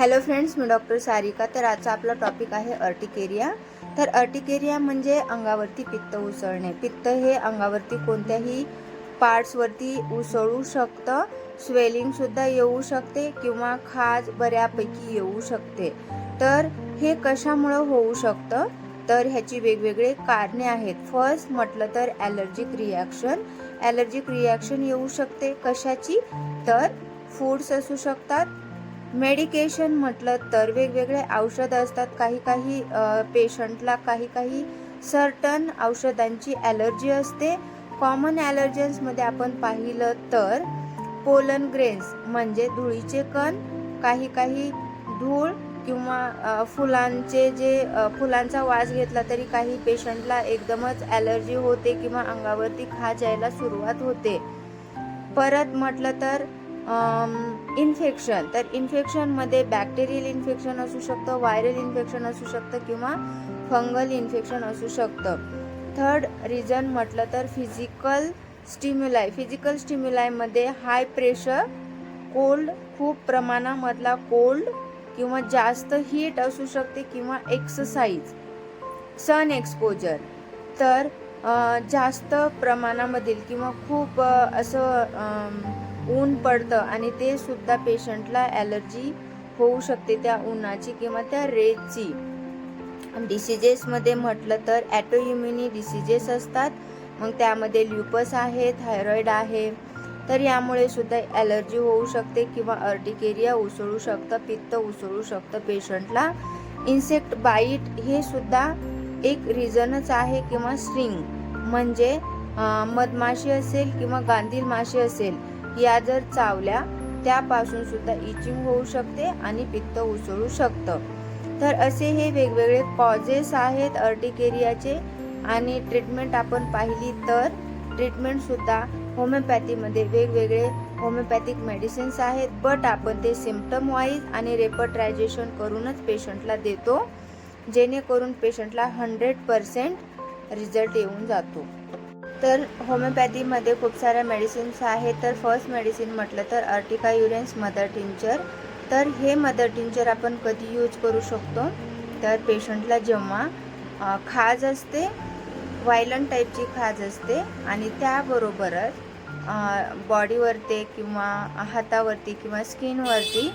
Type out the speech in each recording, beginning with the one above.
Hello friends, मी doctor Sarika. तर आजचा आपला टॉपिक आहे अर्टिकेरिया। तर अर्टिकेरिया म्हणजे अंगावरती पित्त उसळणे। पित्त हे अंगावरती कोणत्याही पार्ट्सवरती उसळू शकतं। स्वेलिंग सुद्धा येऊ शकते किंवा खाज बऱ्यापैकी येऊ शकते। तर हे कशामुळे होऊ शकतं, तर ह्याची वेगवेगळे कारणे आहेत। फर्स्ट म्हटलं तर ॲलर्जिक रिॲक्शन। ॲलर्जिक रिॲक्शन येऊ शकते कशाची, तर फूड्स असू शकतात। मेडिकेशन म्हटलं तर वेगवेगळे औषध असतात। काही पेशंटला काही सर्टन औषधांची ॲलर्जी असते। कॉमन ॲलर्जन्समध्ये आपण पाहिलं तर पोलन ग्रेन्स म्हणजे धुळीचे कण, काही धूळ किंवा फुलांचा वास घेतला तरी काही पेशंटला एकदमच ॲलर्जी होते किंवा अंगावरती खाज यायला सुरुवात होते। परत म्हटलं तर इन्फेक्शन, तर इन्फेक्शनमध्ये बॅक्टेरियल इन्फेक्शन असू शकतं, व्हायरल इन्फेक्शन असू शकतं किंवा फंगल इन्फेक्शन असू शकतं। थर्ड रिझन म्हटलं तर फिजिकल स्टिम्युलायमध्ये हाय प्रेशर, कोल्ड, खूप प्रमाणामधला कोल्ड किंवा जास्त हीट असू शकते किंवा एक्सरसाइज, सन एक्सपोजर, तर जास्त प्रमाणामधील किंवा खूप ऊन पडतं आणि ते सुद्धा पेशंटला ॲलर्जी होऊ शकते त्या उन्हाची किंवा त्या रेजची। डिसीजेसमध्ये म्हटलं तर ॲटोइम्युनी डिसीजेस असतात, मग त्यामध्ये ल्युपस आहे, थायरॉइड आहे। तर यामुळे सुद्धा ॲलर्जी होऊ शकते किंवा अर्टिकेरिया उसळू शकतं, पित्त उसळू शकतं पेशंटला। इन्सेक्ट बाईट हे सुद्धा एक रिझनच आहे किंवा स्ट्रिंग म्हणजे मधमाशी असेल किंवा गांधील माशी असेल, या जर चावल्या त्यापासून सुद्धा इचिंग होऊ शकते आणि पित्त उसळू शकतं। तर असे हे वेगवेगळे कॉजेस आहेत अर्टिकेरियाचे। आणि ट्रीटमेंट आपण पाहिली तर ट्रीटमेंट सुद्धा होमिओपॅथीमध्ये वेगवेगळे होमिओपॅथिक मेडिसिन्स आहेत, बट आपण ते सिम्पटम वाईज आणि रेपर्टायझेशन करूनच पेशंटला देतो, जेणेकरून पेशंटला 100% रिझल्ट येऊन जातो। तर होमिओपॅथीमध्ये खूप साऱ्या मेडिसिन्स आहेत। तर फर्स्ट मेडिसिन म्हटलं तर अर्टिका युरेन्स मदर टिंचर। तर हे मदर टिंचर आपण कधी यूज करू शकतो, तर पेशंटला जेव्हा खाज असते, व्हायलंट टाईपची खाज असते आणि त्याबरोबरच बॉडीवरती किंवा हातावरती किंवा स्किनवरती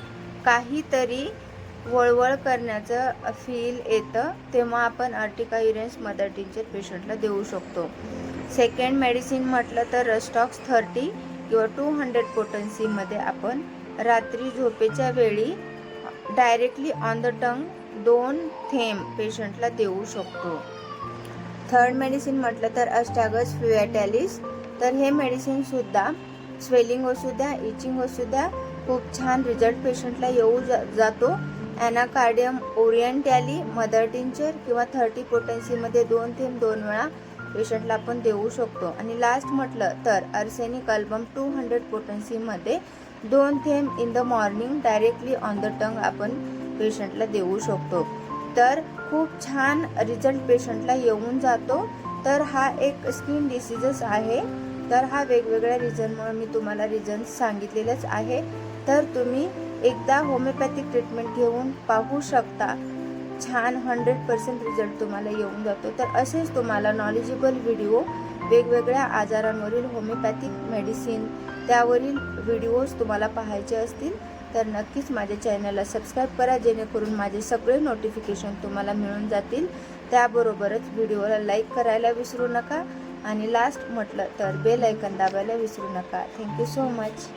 काहीतरी वळवळ करण्याचं फील येतं, तेव्हा आपण अर्टिका युरेन्स मदर टिंचर पेशंटला देऊ शकतो। सेकंड मेडिसिन म्हटलं तर रस्टॉक्स 30 किंवा 200 पोटन्सीमध्ये आपण रात्री झोपेच्या वेळी डायरेक्टली ऑन द टंग 2 थेंब पेशंटला देऊ शकतो। थर्ड मेडिसिन म्हटलं तर अस्टॅगस फ्लुएटॅलिस। तर हे मेडिसिन सुद्धा स्वेलिंग असू द्या, इचिंग असू द्या, खूप छान रिझल्ट पेशंटला येऊ जातो। ॲनाकार्डियम ओरिएंटॅली मदर टिंचर किंवा 30 पोटन्सीमध्ये 2 थेंब 2 वेळा पेशंटला आपण देऊ शकतो। आणि लास्ट म्हटलं तर आर्सेनिक अल्बम 200 पोटन्सीमध्ये 2 थेंब in the morning directly on the tongue आपण पेशंटला देऊ शकतो। तर खूप छान रिझल्ट पेशंटला येऊन जातो। तर हा एक स्किन डिसीजच आहे, तर हा वेगवेगळ्या रिझनमुळे मी तुम्हाला रिझन्स सांगितलेलेच आहे। तर तुम्ही एकदा होमिओपॅथिक ट्रीटमेंट घेऊन पाहू शकता, छान 100% रिझल्ट तुम्हाला येऊन जातो। तर असेच तुम्हाला नॉलेजेबल व्हिडिओ वेगवेगळ्या आजारांवरील होमिओपॅथिक मेडिसिन त्यावरील व्हिडिओज तुम्हाला पाहायचे असतील तर नक्कीच माझ्या चॅनलला सबस्क्राईब करा, जेणेकरून माझे सगळे नोटिफिकेशन तुम्हाला मिळून जातील। त्याबरोबरच व्हिडिओला लाईक करायला विसरू नका आणि लास्ट म्हटलं तर बेल आयकॉन दाबायला विसरू नका। Thank you so much.